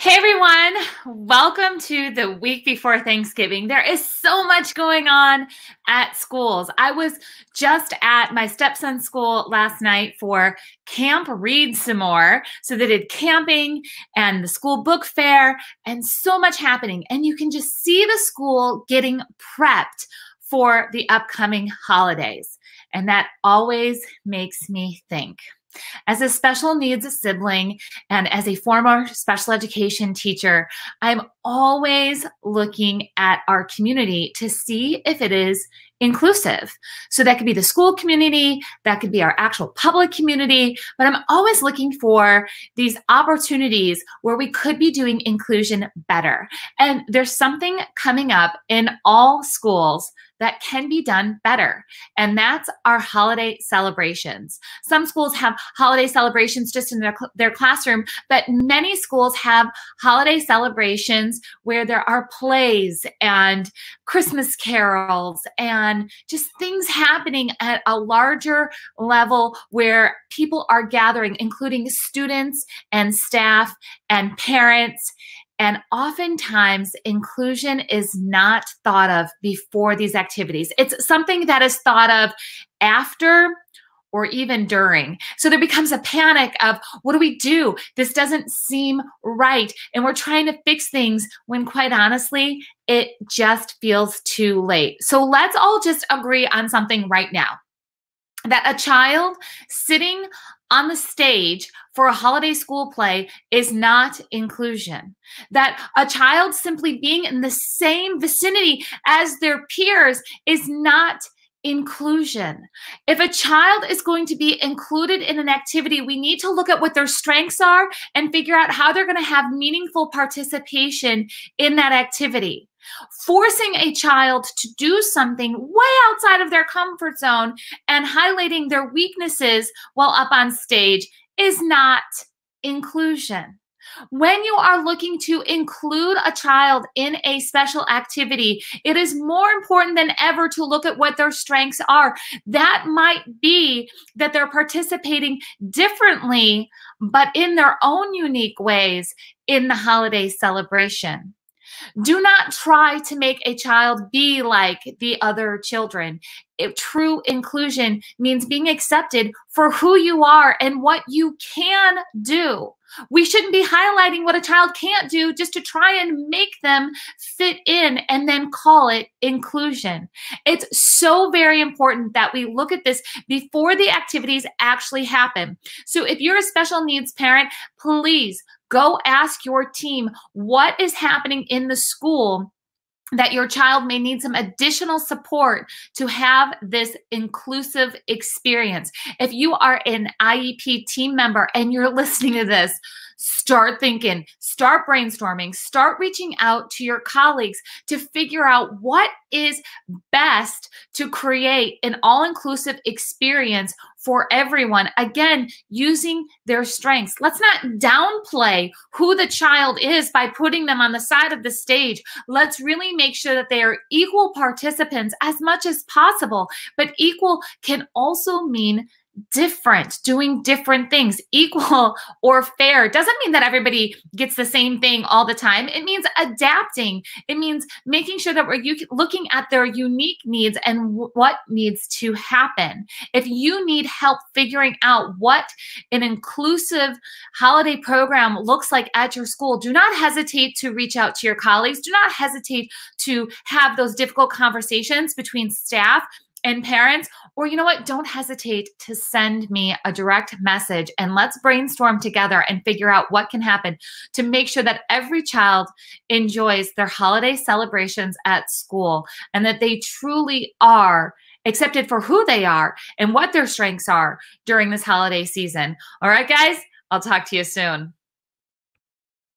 Hey everyone, welcome to the week before Thanksgiving. There is so much going on at schools. I was just at my stepson's school last night for Camp Read Some More. So they did camping and the school book fair and so much happening. And you can just see the school getting prepped for the upcoming holidays. And that always makes me think. As a special needs sibling and as a former special education teacher, I'm always looking at our community to see if it is inclusive. So that could be the school community, that could be our actual public community, but I'm always looking for these opportunities where we could be doing inclusion better. And there's something coming up in all schools that can be done better. And that's our holiday celebrations. Some schools have holiday celebrations just in their classroom, but many schools have holiday celebrations where there are plays and Christmas carols and just things happening at a larger level where people are gathering, including students and staff and parents. And oftentimes, inclusion is not thought of before these activities. It's something that is thought of after or even during. So there becomes a panic of, what do we do? This doesn't seem right. And we're trying to fix things when, quite honestly, it just feels too late. So let's all just agree on something right now. That a child sitting on the stage for a holiday school play is not inclusion. That a child simply being in the same vicinity as their peers is not inclusion. If a child is going to be included in an activity, we need to look at what their strengths are and figure out how they're going to have meaningful participation in that activity. Forcing a child to do something way outside of their comfort zone and highlighting their weaknesses while up on stage is not inclusion. When you are looking to include a child in a special activity, it is more important than ever to look at what their strengths are. That might be that they're participating differently, but in their own unique ways in the holiday celebration. Do not try to make a child be like the other children. True inclusion means being accepted for who you are and what you can do. We shouldn't be highlighting what a child can't do just to try and make them fit in and then call it inclusion. It's so very important that we look at this before the activities actually happen. So if you're a special needs parent, please go ask your team what is happening in the school that your child may need some additional support to have this inclusive experience. If you are an IEP team member and you're listening to this, start thinking, start brainstorming, start reaching out to your colleagues to figure out what is best to create an all-inclusive experience for everyone. Again, using their strengths. Let's not downplay who the child is by putting them on the side of the stage. Let's really make sure that they are equal participants as much as possible. But equal can also mean different, doing different things. Equal or fair doesn't mean that everybody gets the same thing all the time. It means adapting. It means making sure that we're looking at their unique needs and what needs to happen. If you need help figuring out what an inclusive holiday program looks like at your school, do not hesitate to reach out to your colleagues. Do not hesitate to have those difficult conversations between staff and parents, or you know what, don't hesitate to send me a direct message and let's brainstorm together and figure out what can happen to make sure that every child enjoys their holiday celebrations at school and that they truly are accepted for who they are and what their strengths are during this holiday season. All right, guys, I'll talk to you soon.